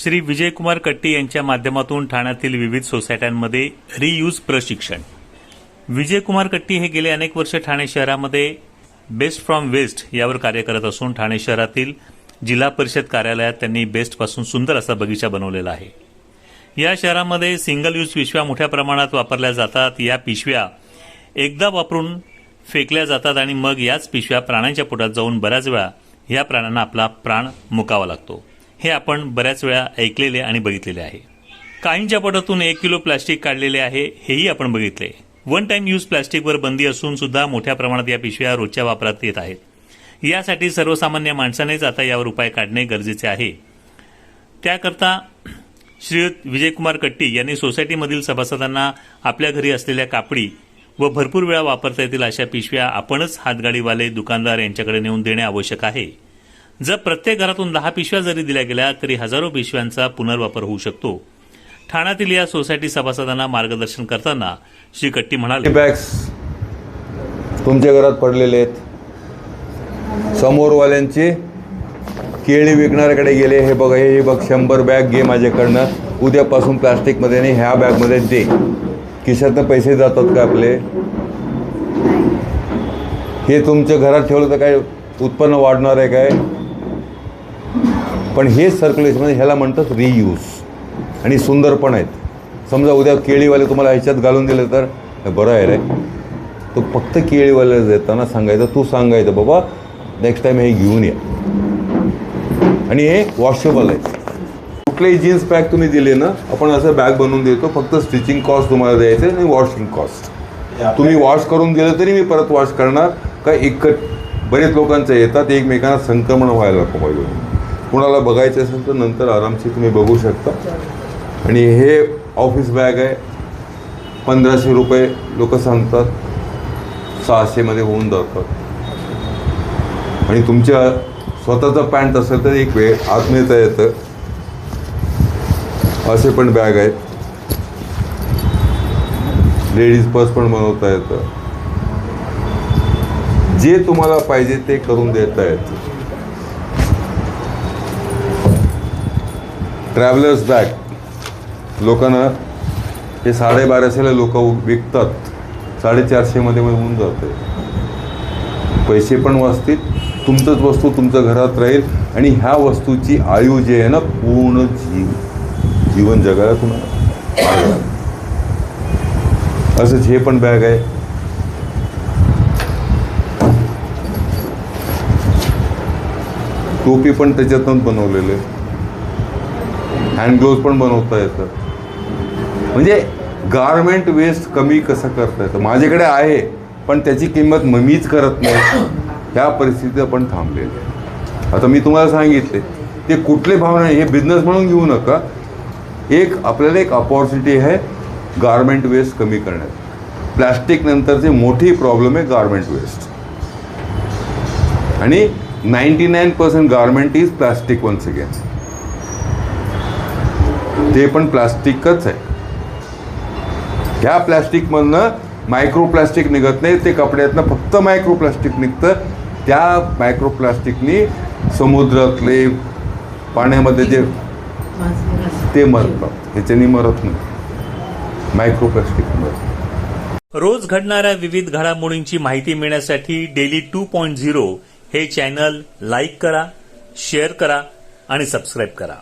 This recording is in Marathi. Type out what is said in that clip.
श्री विजयकुमार कट्टी यांच्या माध्यमातून ठाण्यातील विविध सोसायट्यांमध्ये रियूज प्रशिक्षण. विजयकुमार कट्टी हे गेले अनेक वर्ष ठाणे शहरामध्ये बेस्ट फ्रॉम वेस्ट यावर कार्य करत असून ठाणे शहरातील जिल्हा परिषद कार्यालयात त्यांनी बेस्टपासून सुंदर असा बगीचा बनवलेला आहे. या शहरामध्ये सिंगल यूज पिशव्या मोठ्या प्रमाणात वापरल्या जातात. या पिशव्या एकदा वापरून फेकल्या जातात आणि मग याच पिशव्या प्राण्यांच्या पोटात जाऊन बऱ्याच वेळा या प्राण्यांना आपला प्राण मुकावा लागतो. हे आपण बऱ्याच वेळा ऐकलेले आणि बघितलेले आहे. काहींच्या पोटातून 1 किलो प्लास्टिक काढलेले आहे, हेही आपण बघितले. वन टाइम यूज प्लास्टिकवर बंदी असून सुद्धा मोठ्या प्रमाणात या पिशव्या रोजच्या वापरात येत आहेत. यासाठी सर्वसामान्य माणसानेच आता यावर उपाय काढणे गरजेचे आहे. त्याकरता श्री विजयकुमार कट्टी यांनी सोसायटीमधील सभासदांना आपल्या घरी असलेल्या कापडी व भरपूर वेळा वापरता येतील अशा पिशव्या आपणच हातगाडीवाले दुकानदार यांच्याकडे नेऊन देणे आवश्यक आहे. जर प्रत्येक घरातून 10 पिशव्या जरी दिल्या गेल्या तरी हजारो पिशव्यांचा पुनर्वापर होऊ शकतो. ठाण्यातील या सोसायटी सभासदांना मार्गदर्शन करताना श्री कट्टी म्हणाले, बॅग्स तुमच्या घरात पडलेले आहेत. समोरवाल्यांची केळी विकणाऱ्याकडे गेले, हे बघा, हे बघ 100 बॅग घे माझ्याकडनं, उद्यापासून प्लास्टिकमध्ये नाही ह्या बॅगमध्ये दे. खिशातनं पैसे जातात का आपले? हे तुमच्या घरात ठेवलं तर काय उत्पन्न वाढणार आहे काय? पण हे सर्क्युलेशनमध्ये ह्याला म्हणतात रियूज आणि सुंदर पण आहेत. समजा उद्या केळीवाले तुम्हाला ह्याच्यात घालून दिले तर बरं आहे रे. तो फक्त केळीवाल्याला देताना सांगायचं, तू सांगायचं बाबा नेक्स्ट टाईम हे घेऊन या. आणि हे वॉशेबल आहे. कुठलेही जीन्स बॅग तुम्ही दिले ना, आपण असं बॅग बनवून देतो. फक्त स्टिचिंग कॉस्ट तुम्हाला द्यायचं आणि वॉशिंग कॉस्ट. तुम्ही वॉश करून दिलं तरी मी परत वॉश करणार. काय बरेच लोकांचं येतात, एकमेकांना संक्रमण व्हायला नको पाहिजे. कुणाला बघायचं असेल तर नंतर आरामशी तुम्ही बघू शकता. आणि हे ऑफिस बॅग आहे, 1500 रुपये लोक सांगतात, 600 होऊन जातात. आणि तुमच्या स्वतःचा पॅन्ट असेल तर एक वेळ आत मिळता येतं. असे पण बॅग आहेत. लेडीज पर्स पण बनवता येतं. जे तुम्हाला पाहिजे ते करून देता येतं. ट्रॅव्हलर्स बॅग लोकांना हे 1250ला लोक विकतात, 450 होऊन जाते. पैसे पण वाचतील, तुमचंच वस्तू तुमच्या घरात राहील आणि ह्या वस्तूची आयु जे आहे ना, पूर्ण जीवन जगायला तुम्हाला. असंच हे पण बॅग आहे. टोपी पण त्याच्यातून बनवलेले, हँड ग्लोव्ज पण बनवता येतं. म्हणजे गारमेंट वेस्ट कमी कसं करता येतं. माझ्याकडे आहे पण त्याची किंमत मीच करत नाही. ह्या परिस्थितीत आपण थांबलेले. आता मी तुम्हाला सांगितले ते कुठले भाव नाही, हे बिझनेस म्हणून घेऊ नका. आपल्याला एक अपॉर्च्युनिटी आहे गारमेंट वेस्ट कमी करण्यात. प्लॅस्टिक नंतरची मोठी प्रॉब्लेम आहे गारमेंट वेस्ट. आणि 99% garment is plastic once again. ते पण प्लास्टिकच आहे. ह्या प्लास्टिकमधनं मायक्रोप्लास्टिक निघत नाही, ते कपड्यातनं फक्त मायक्रोप्लास्टिक निघतं. त्या मायक्रोप्लास्टिकनी समुद्रातले पाण्यामध्ये जे ते मरतात, ह्याच्यानी मरत नाही. मायक्रोप्लास्टिक मरत. रोज घडणाऱ्या विविध घडामोडींची माहिती मिळण्यासाठी डेली 2.0 हे चॅनल लाईक करा, शेअर करा आणि सबस्क्राईब करा.